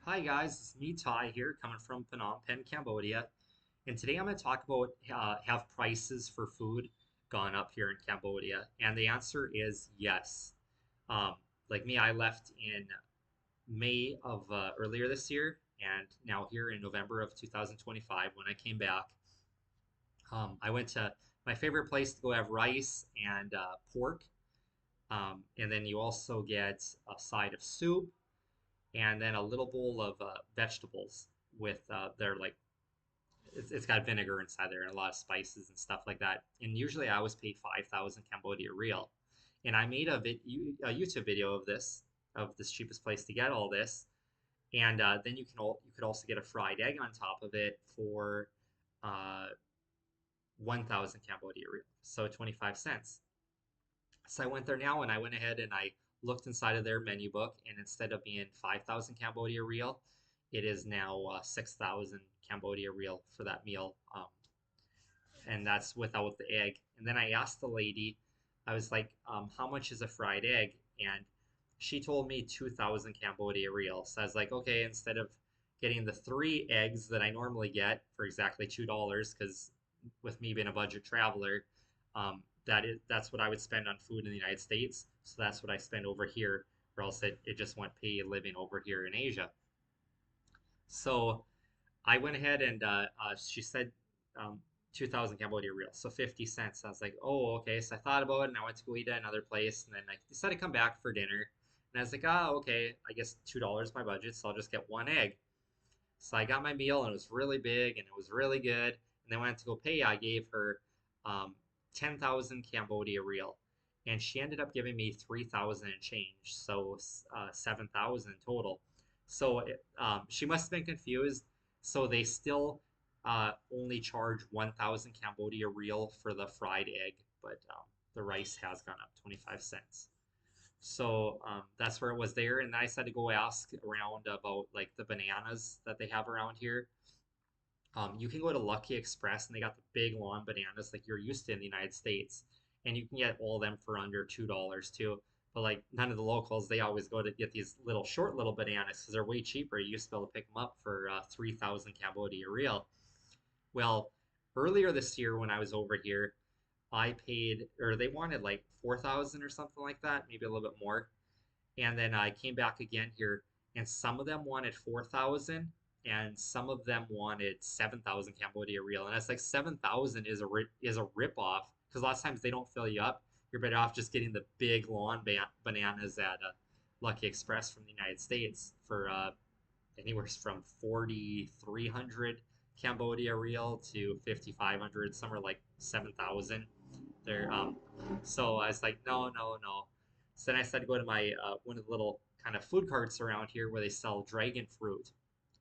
Hi guys, it's me Ty here coming from Phnom Penh, Cambodia. And today I'm going to talk about have prices for food gone up here in Cambodia? And the answer is yes. Um, like me, I left in May of earlier this year, and now here in November of 2025 when I came back, I went to my favorite place to go have rice and pork. And then you also get a side of soup and then a little bowl of vegetables with their like it's got vinegar inside there and a lot of spices and stuff like that. And usually I always pay 5,000 Cambodia real. And I made a YouTube video of this cheapest place to get all this. And then you could also get a fried egg on top of it for uh, 1,000 Cambodia real, so 25 cents. So I went there now and I went ahead and I looked inside of their menu book, and instead of being 5,000 Cambodia real, it is now 6,000 Cambodia real for that meal. And that's without the egg. And then I asked the lady, I was like, how much is a fried egg? And she told me 2,000 Cambodia real. So I was like, okay, instead of getting the three eggs that I normally get for exactly $2, because with me being a budget traveler, that's what I would spend on food in the United States. So that's what I spend over here, or else it just went pay living over here in Asia. So I went ahead and she said 2,000 Cambodia real, so 50 cents. I was like, oh, okay. So I thought about it and I went to go eat at another place. And then I decided to come back for dinner. And I was like, oh, okay. I guess $2 my budget, so I'll just get one egg. So I got my meal and it was really big and it was really good. And then when I went to go pay, I gave her 10,000 Cambodia real. And she ended up giving me 3,000 and change, so 7,000 total. So she must have been confused. So they still only charge 1,000 Cambodia real for the fried egg, but the rice has gone up 25 cents. So that's where it was there. And I said to go ask around about like the bananas that they have around here. You can go to Lucky Express and they got the big long bananas like you're used to in the United States. And you can get all of them for under $2 too. But like none of the locals, they always go to get these little short little bananas because they're way cheaper. You used to be able to pick them up for 3,000 Cambodia real. Well, earlier this year when I was over here, I paid, or they wanted like 4,000 or something like that, maybe a little bit more. And then I came back again here, and some of them wanted 4,000, and some of them wanted 7,000 Cambodia real. And it's like 7,000 is a rip off because a lot of times they don't fill you up. You're better off just getting the big lawn bananas at Lucky Express from the United States for anywhere from 4,300 Cambodia real to 5,500. Some are like 7,000. They're so I was like, no, no, no. So then I started to go to my one of the little kind of food carts around here where they sell dragon fruit.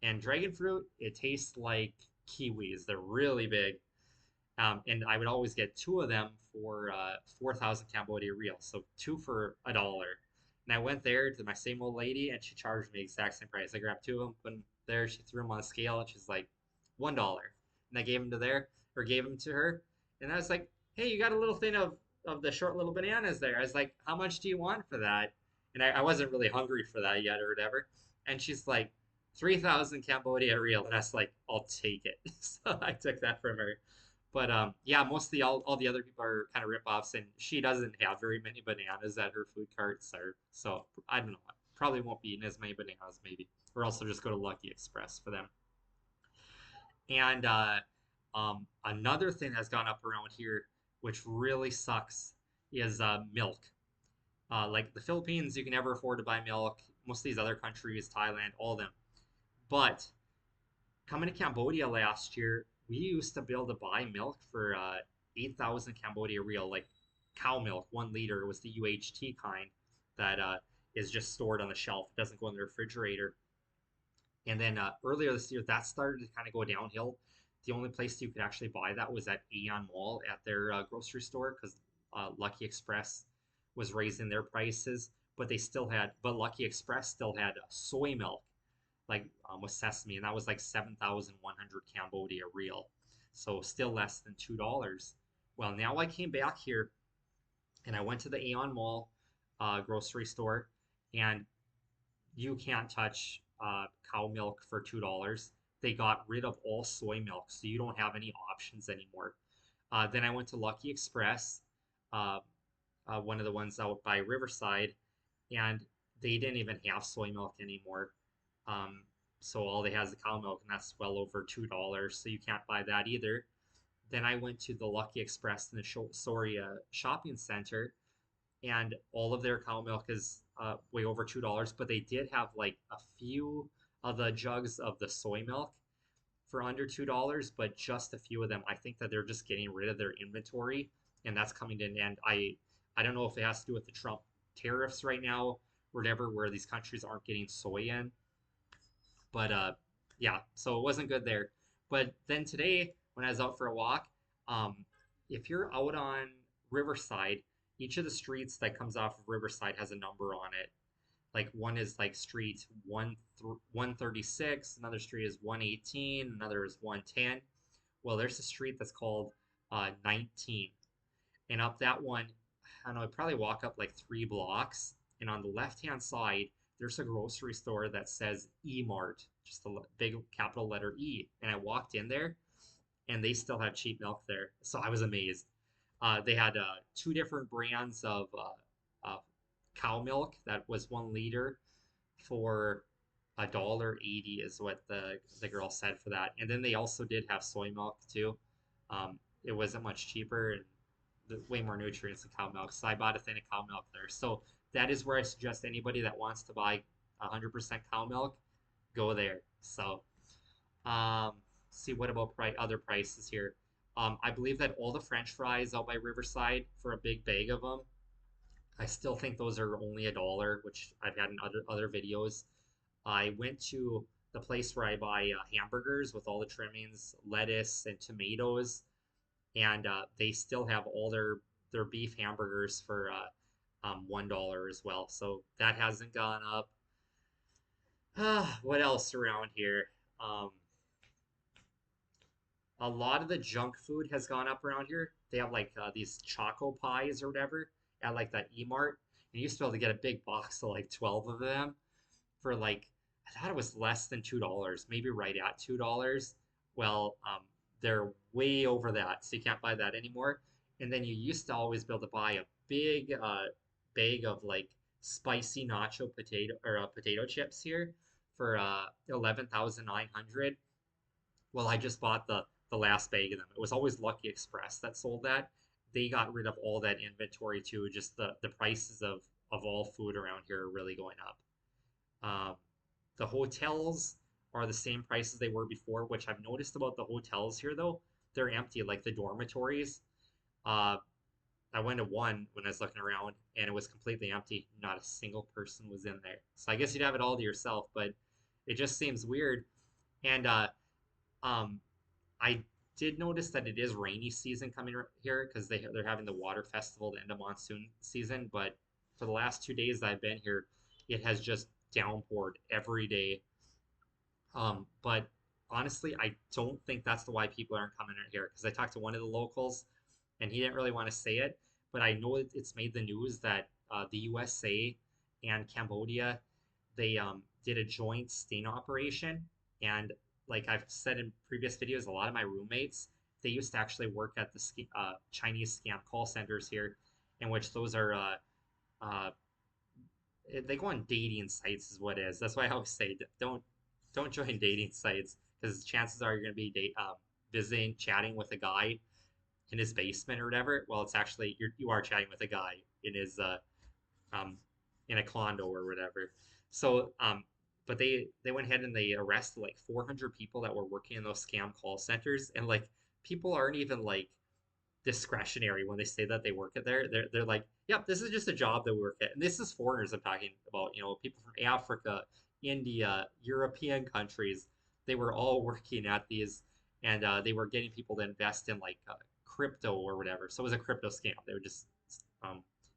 And dragon fruit, it tastes like kiwis. They're really big. And I would always get two of them for 4,000 Cambodia real, so two for $1. And I went there to my same old lady, and she charged me the exact same price. I grabbed two of them, put them there. She threw them on a scale, and she's like, $1. And I gave them to there, or gave them to her. And I was like, hey, you got a little thing of the short little bananas there. I was like, how much do you want for that? And I wasn't really hungry for that yet or whatever. And she's like, 3,000 Cambodia real. And I was like, I'll take it. So I took that from her. But yeah, mostly all the other people are kind of ripoffs, and she doesn't have very many bananas at her food carts. Or so I don't know. Probably won't be eating as many bananas, maybe, or else I'll just go to Lucky Express for them. And another thing that's gone up around here, which really sucks, is milk. Like the Philippines, you can never afford to buy milk. Most of these other countries, Thailand, all of them. But coming to Cambodia last year, we used to be able to buy milk for 8,000 Cambodia real, like cow milk, 1 liter. It was the UHT kind that is just stored on the shelf. It doesn't go in the refrigerator. And then earlier this year, that started to kind of go downhill. The only place you could actually buy that was at Aeon Mall at their grocery store because Lucky Express was raising their prices, but Lucky Express still had soy milk like with sesame, and that was like 7,100 Cambodia real, so still less than $2. Well, now I came back here and I went to the Aeon Mall grocery store, and you can't touch cow milk for $2. They got rid of all soy milk, so you don't have any options anymore. Then I went to Lucky Express, uh, one of the ones out by Riverside, and they didn't even have soy milk anymore. Um, so all they have is the cow milk, and that's well over $2. So you can't buy that either. Then I went to the Lucky Express in the Soria shopping center, and all of their cow milk is way over $2. But they did have like a few of the jugs of the soy milk for under $2, but just a few of them. I think that they're just getting rid of their inventory, and that's coming to an end. I don't know if it has to do with the Trump tariffs right now, or whatever, where these countries aren't getting soy in. But yeah, so it wasn't good there. But then today, when I was out for a walk, um, if you're out on Riverside, each of the streets that comes off of Riverside has a number on it. Like one is like street 136, another street is 118, another is 110. Well, there's a street that's called 19, and up that one, I don't know, I'd probably walk up like 3 blocks, and on the left hand side, there's a grocery store that says E Mart, just a big capital letter E. And I walked in there, and they still had cheap milk there, so I was amazed. They had two different brands of cow milk that was 1 liter for $1.80 is what the girl said for that. And then they also did have soy milk too. It wasn't much cheaper and way more nutrients than cow milk. So I bought a thing of cow milk there. So that is where I suggest anybody that wants to buy 100% cow milk, go there. So see what about other prices here. I believe that all the French fries out by Riverside for a big bag of them, I still think those are only $1, which I've had in other videos. I went to the place where I buy hamburgers with all the trimmings, lettuce, and tomatoes, and they still have all their beef hamburgers for $1 as well. So that hasn't gone up. What else around here? Um, a lot of the junk food has gone up around here. They have like these choco pies or whatever at like that E-Mart. And you used to be able to get a big box of like 12 of them for like, I thought it was less than $2, maybe right at $2. Well, they're way over that, so you can't buy that anymore. And then you used to always be able to buy a big bag of like spicy nacho potato chips here for 11,900. Well, I just bought the last bag of them. It was always Lucky Express that sold that. They got rid of all that inventory too. Just the prices of all food around here are really going up. Um, the hotels are the same prices they were before, which I've noticed about the hotels here though. They're empty, like the dormitories. Uh, I went to one when I was looking around and it was completely empty. Not a single person was in there. So I guess you'd have it all to yourself, but it just seems weird. And um, I did notice that it is rainy season coming here because they're having the water festival, the end of monsoon season. But for the last 2 days that I've been here, it has just downpoured every day. But honestly, I don't think that's the why people aren't coming in here because I talked to one of the locals and he didn't really want to say it, but I know it's made the news that the USA and Cambodia they did a joint sting operation, and like I've said in previous videos, a lot of my roommates they used to actually work at the Chinese scam call centers here, in which those are uh, they go on dating sites is what it is. That's why I always say don't join dating sites because chances are you're going to be visiting, chatting with a guy in his basement or whatever. Well, it's actually you are chatting with a guy in his um in a condo or whatever. So but they went ahead and they arrested like 400 people that were working in those scam call centers, and like people aren't even like discretionary when they say that they work at there. They're like, yep, this is just a job that we work at. And this is foreigners I'm talking about, people from Africa, India, European countries. They were all working at these, and they were getting people to invest in like crypto or whatever. So it was a crypto scam. They would just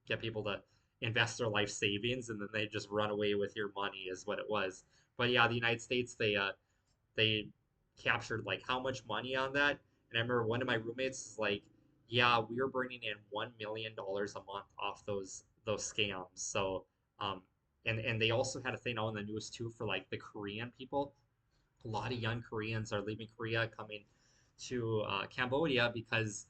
get people to invest their life savings, and then they just run away with your money is what it was. But yeah, the United States they captured like how much money on that. And I remember one of my roommates is like, yeah, we were bringing in $1 million a month off those scams. So and they also had a thing on the news too for like the Korean people. A lot of young Koreans are leaving Korea, coming to Cambodia because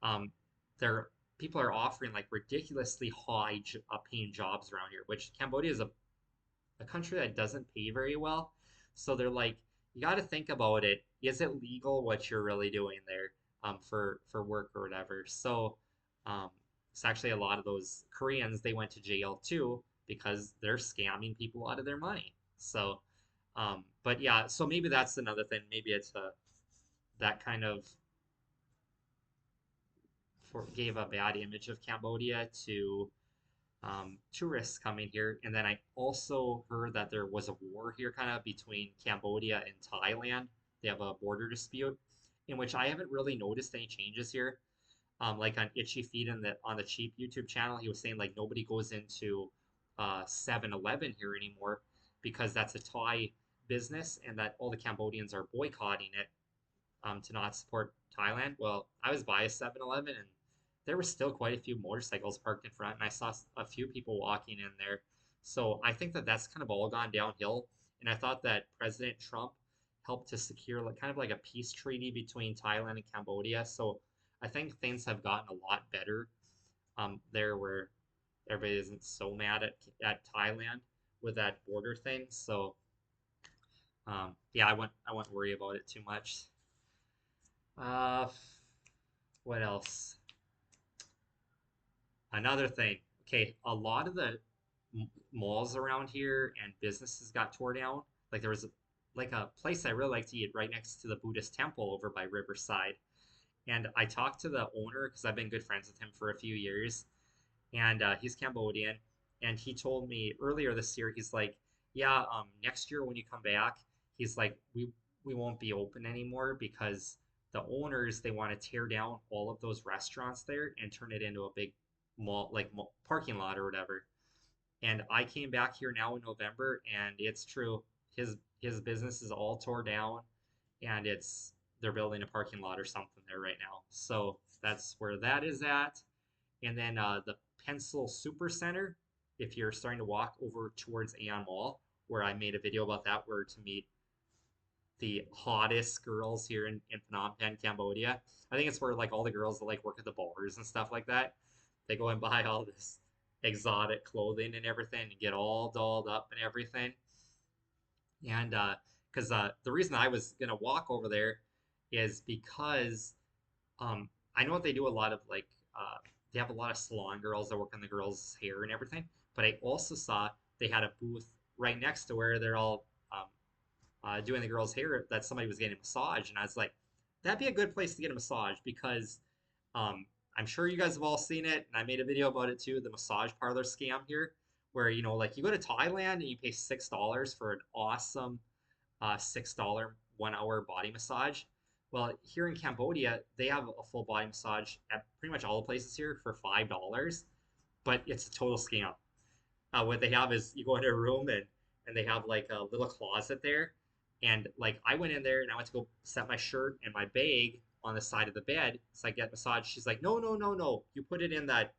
um, they're people are offering like ridiculously high paying jobs around here, which Cambodia is a country that doesn't pay very well. So they're like, you got to think about it. Is it legal what you're really doing there for work or whatever? So um, it's actually a lot of those Koreans, they went to jail too because they're scamming people out of their money. So, but yeah, so maybe that's another thing. Maybe it's that kind of gave a bad image of Cambodia to tourists coming here. And then I also heard that there was a war here kind of between Cambodia and Thailand. They have a border dispute in which I haven't really noticed any changes here. Like on Itchy Feet on the Cheap YouTube channel, he was saying like nobody goes into 7-Eleven here anymore because that's a Thai business and that all the Cambodians are boycotting it to not support Thailand. Well, I was by a 7-Eleven and there were still quite a few motorcycles parked in front, and I saw a few people walking in there. So I think that that's kind of all gone downhill. And I thought that President Trump helped to secure like kind of like a peace treaty between Thailand and Cambodia. So I think things have gotten a lot better there, where everybody isn't so mad at Thailand with that border thing. So yeah, I wouldn't worry about it too much. Uh, what else? Another thing. Okay, a lot of the malls around here and businesses got tore down. Like there was like a place I really like to eat right next to the Buddhist temple over by Riverside. And I talked to the owner because I've been good friends with him for a few years, and he's Cambodian. And he told me earlier this year, he's like, "Yeah, next year when you come back, he's like, we won't be open anymore because the owners they want to tear down all of those restaurants there and turn it into a big mall, like parking lot or whatever." And I came back here now in November, and it's true. His business is all tore down, and it's they're building a parking lot or something there right now. So that's where that is at. And then the Pencil Super Center, if you're starting to walk over towards Aeon Mall, where I made a video about that, where to meet the hottest girls here in Phnom Penh, Cambodia. I think it's where like all the girls that like work at the bars and stuff like that, they go and buy all this exotic clothing and everything and get all dolled up and everything. And because the reason I was gonna walk over there is because I know they do a lot of like they have a lot of salon girls that work on the girls' hair and everything. But I also saw they had a booth right next to where they're all doing the girls' hair that somebody was getting a massage, and I was like, that'd be a good place to get a massage because I'm sure you guys have all seen it, and I made a video about it too, the massage parlor scam here, where like you go to Thailand and you pay $6 for an awesome $6 1 hour body massage. Well, here in Cambodia, they have a full body massage at pretty much all the places here for $5, but it's a total scam. What they have is you go into a room and they have like a little closet there, and like I went in there and I went to go set my shirt and my bag on the side of the bed so I get massage. She's like, no, no, no, no, you put it in that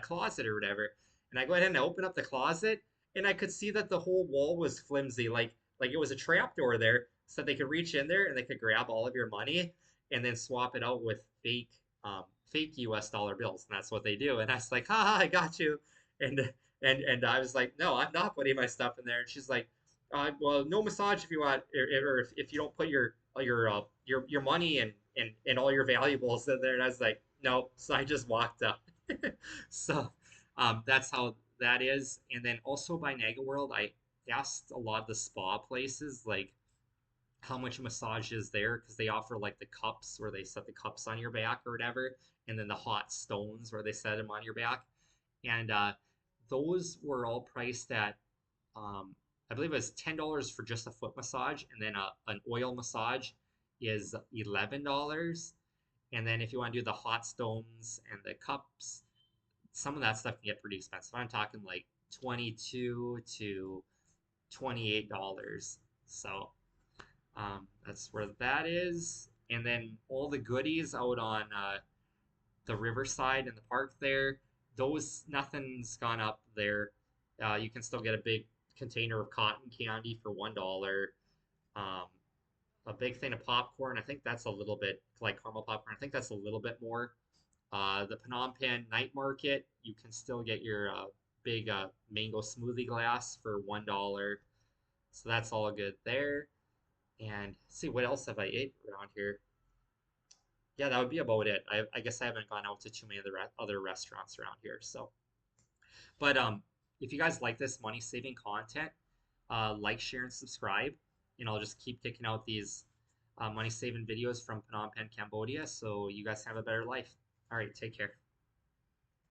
closet or whatever. And I go ahead and I open up the closet and I could see that the whole wall was flimsy, like it was a trap door there, so they could reach in there and they could grab all of your money and then swap it out with fake US dollar bills. And that's what they do. And I was like, ha, I got you. And and I was like, no, I'm not putting my stuff in there. And she's like, well, no massage if you want, or if you don't put your money and all your valuables in there. And I was like, no. So I just walked up. So that's how that is. And then also by Naga World, I asked a lot of the spa places like how much a massage is there because they offer like the cups where they set the cups on your back or whatever, and then the hot stones where they set them on your back. And those were all priced at I believe it was $10 for just a foot massage, and then an oil massage is $11. And then if you want to do the hot stones and the cups, some of that stuff can get pretty expensive. I'm talking like 22 to $28. So that's where that is. And then all the goodies out on the riverside and the park there, those nothing's gone up there You can still get a big container of cotton candy for $1. Um, a big thing of popcorn. I think that's a little bit like caramel popcorn. I think that's a little bit more. The Phnom Penh night market, you can still get your big mango smoothie glass for $1. So that's all good there. And see, what else have I ate around here? Yeah, that would be about it. I guess I haven't gone out to too many of the other restaurants around here. So, but if you guys like this money saving content, like, share, and subscribe. And I'll just keep kicking out these money saving videos from Phnom Penh, Cambodia, so you guys have a better life. All right, take care.